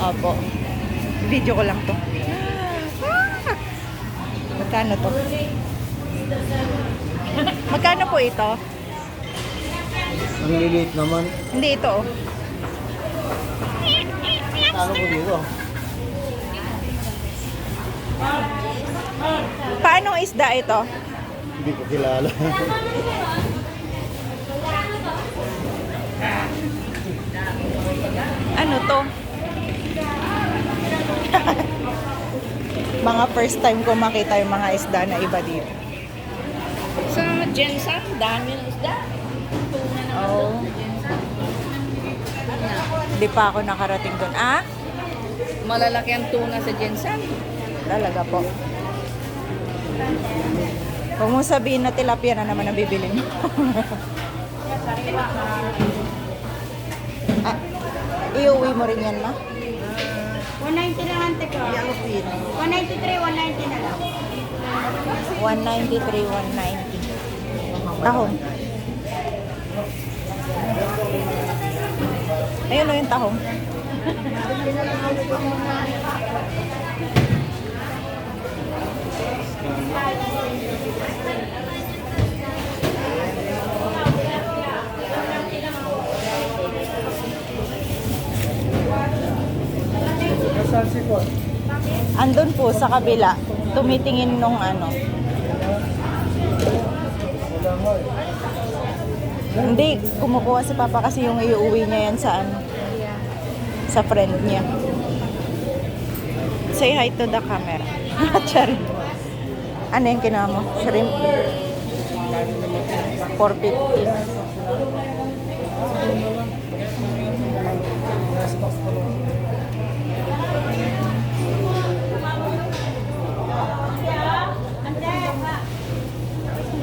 Opo. Video ko lang to. Magkano to? Magkano po ito? Ang liliit naman. Hindi ito oh. Ano po dito? Paano isda ito? Hindi ko kilala. Ano to? Mga first time ko makita yung mga isda na iba dito. Sa Jensen, dami ng isda. Tuna naman Oh. doon sa Jensen. Hindi pa ako nakarating doon. Ah? Malalaki ang tuna sa Jensen. Talaga po. Huwag mo sabihin na tilapia na naman ang bibili mo. Ah, iuwi mo rin yan, ma? 190 na lang, teko. 193, 190 na lang. 193, 190. Tahong. Ayun o yung tahong. Andun po sa kabila, tumitingin nung ano. Hindi, kumukuha si Papa kasi yung iuwi niya yan sa ano, sa friend niya. Say hi to the camera. Charing. Ano yung kinuha mo? Shrimp? 450.